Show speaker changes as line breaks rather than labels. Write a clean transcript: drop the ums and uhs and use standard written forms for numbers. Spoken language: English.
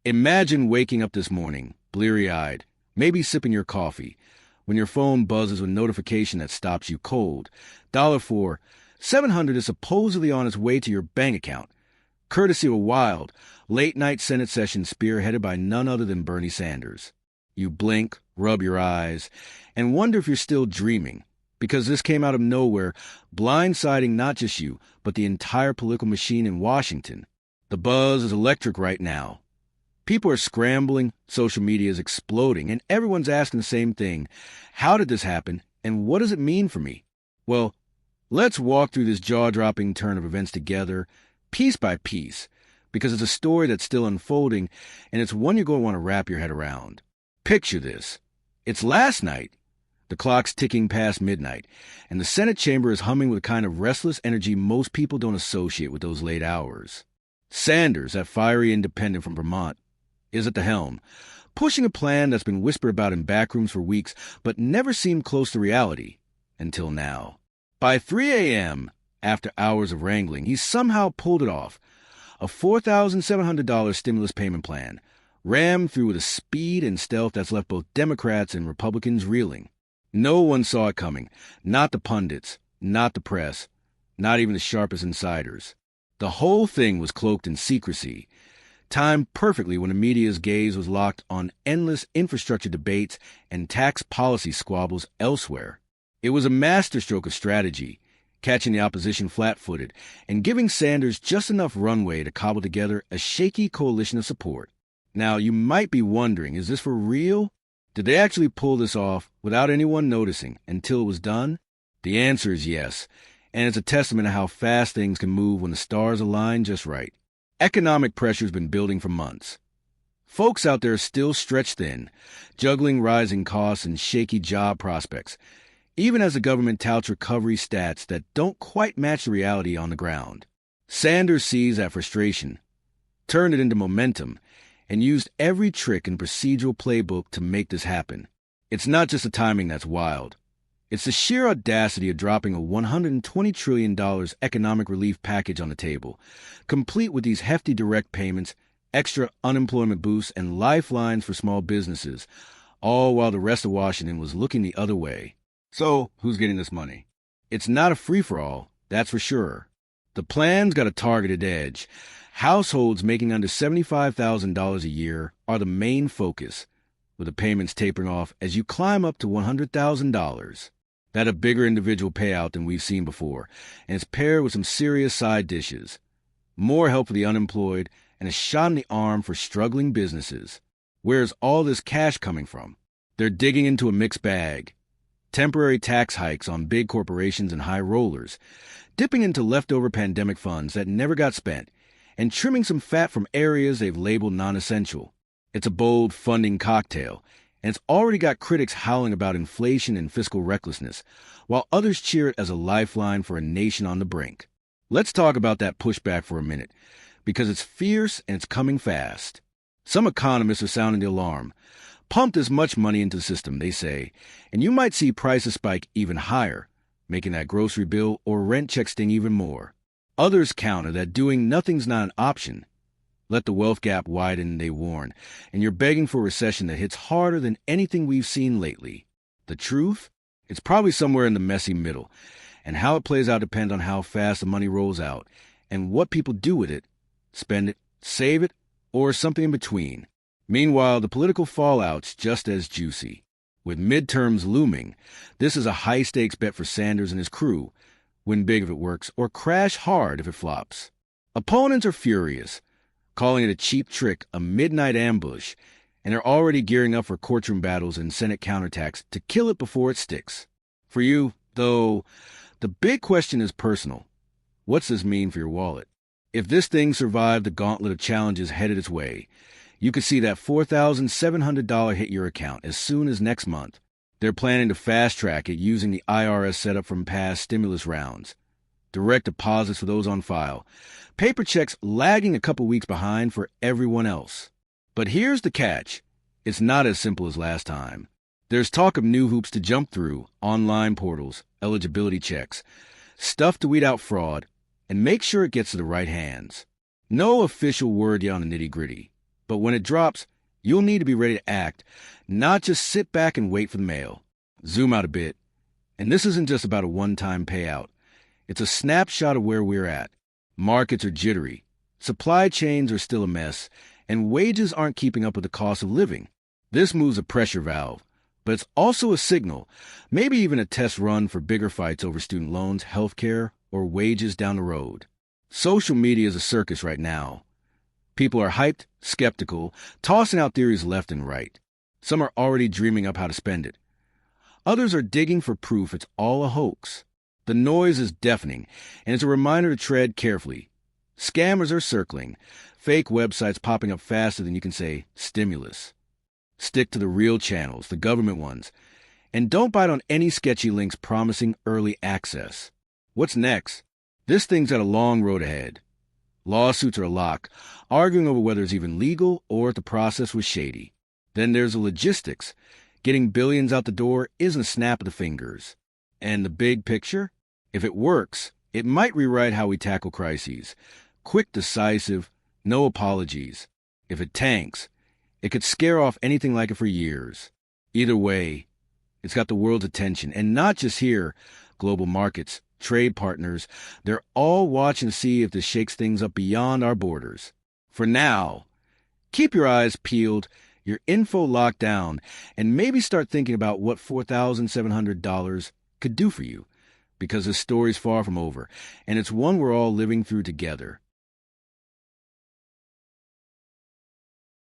Imagine waking up this morning, bleary-eyed, maybe sipping your coffee, when your phone buzzes with a notification that stops you cold. $4, $700 is supposedly on its way to your bank account, courtesy of a wild, late-night Senate session spearheaded by none other than Bernie Sanders. You blink, rub your eyes, and wonder if you're still dreaming, because this came out of nowhere, blindsiding not just you, but the entire political machine in Washington. The buzz is electric right now. People are scrambling, social media is exploding, and everyone's asking the same thing. How did this happen, and what does it mean for me? Well, let's walk through this jaw-dropping turn of events together, piece by piece, because it's a story that's still unfolding, and it's one you're going to want to wrap your head around. Picture this. It's last night. The clock's ticking past midnight, and the Senate chamber is humming with a kind of restless energy most people don't associate with those late hours. Sanders, that fiery independent from Vermont, is at the helm, pushing a plan that's been whispered about in backrooms for weeks but never seemed close to reality until now. By 3 a.m., after hours of wrangling, he somehow pulled it off. A $4,700 stimulus payment plan, rammed through with a speed and stealth that's left both Democrats and Republicans reeling. No one saw it coming, not the pundits, not the press, not even the sharpest insiders. The whole thing was cloaked in secrecy, timed perfectly when the media's gaze was locked on endless infrastructure debates and tax policy squabbles elsewhere. It was a masterstroke of strategy, catching the opposition flat-footed and giving Sanders just enough runway to cobble together a shaky coalition of support. Now, you might be wondering, is this for real? Did they actually pull this off without anyone noticing until it was done? The answer is yes, and it's a testament to how fast things can move when the stars align just right. Economic pressure's been building for months. Folks out there are still stretched thin, juggling rising costs and shaky job prospects, even as the government touts recovery stats that don't quite match the reality on the ground. Sanders seized that frustration, turned it into momentum, and used every trick in procedural playbook to make this happen. It's not just the timing that's wild. It's the sheer audacity of dropping a $120 trillion economic relief package on the table, complete with these hefty direct payments, extra unemployment boosts, and lifelines for small businesses, all while the rest of Washington was looking the other way. So, who's getting this money? It's not a free-for-all, that's for sure. The plan's got a targeted edge. Households making under $75,000 a year are the main focus, with the payments tapering off as you climb up to $100,000. That's a bigger individual payout than we've seen before, and it's paired with some serious side dishes. More help for the unemployed, and a shot in the arm for struggling businesses. Where's all this cash coming from? They're digging into a mixed bag. Temporary tax hikes on big corporations and high rollers, dipping into leftover pandemic funds that never got spent, and trimming some fat from areas they've labeled non-essential. It's a bold funding cocktail, and it's already got critics howling about inflation and fiscal recklessness, while others cheer it as a lifeline for a nation on the brink. Let's talk about that pushback for a minute, because it's fierce and it's coming fast. Some economists are sounding the alarm. Pump this much money into the system, they say, and you might see prices spike even higher, making that grocery bill or rent check sting even more. Others counter that doing nothing's not an option. Let the wealth gap widen, they warn, and you're begging for a recession that hits harder than anything we've seen lately. The truth? It's probably somewhere in the messy middle, and how it plays out depends on how fast the money rolls out and what people do with it. Spend it, save it, or something in between. Meanwhile, the political fallout's just as juicy. With midterms looming, this is a high-stakes bet for Sanders and his crew. Win big if it works, or crash hard if it flops. Opponents are furious, calling it a cheap trick, a midnight ambush, and they're already gearing up for courtroom battles and Senate counterattacks to kill it before it sticks. For you, though, the big question is personal. What's this mean for your wallet? If this thing survived the gauntlet of challenges headed its way, you could see that $4,700 hit your account as soon as next month. They're planning to fast-track it using the IRS setup from past stimulus rounds. Direct deposits for those on file. Paper checks lagging a couple weeks behind for everyone else. But here's the catch. It's not as simple as last time. There's talk of new hoops to jump through, online portals, eligibility checks, stuff to weed out fraud, and make sure it gets to the right hands. No official word yet on the nitty-gritty, But when it drops, you'll need to be ready to act, not just sit back and wait for the mail. Zoom out a bit. And this isn't just about a one-time payout. It's a snapshot of where we're at. Markets are jittery. Supply chains are still a mess, and wages aren't keeping up with the cost of living. This moves a pressure valve, but it's also a signal, maybe even a test run for bigger fights over student loans, healthcare, or wages down the road. Social media is a circus right now. People are hyped, skeptical, tossing out theories left and right. Some are already dreaming up how to spend it. Others are digging for proof it's all a hoax. The noise is deafening, and it's a reminder to tread carefully. Scammers are circling, fake websites popping up faster than you can say stimulus. Stick to the real channels, the government ones, and don't bite on any sketchy links promising early access. What's next? This thing's got a long road ahead. Lawsuits are a lock, arguing over whether it's even legal or if the process was shady. Then there's the logistics. Getting billions out the door isn't a snap of the fingers. And the big picture? If it works, it might rewrite how we tackle crises. Quick, decisive, no apologies. If it tanks, it could scare off anything like it for years. Either way, it's got the world's attention, and not just here. Global markets, trade partners, they're all watching to see if this shakes things up beyond our borders. For now, keep your eyes peeled, your info locked down, and maybe start thinking about what $4,700 could do for you, because this story's far from over, and it's one we're all living through together.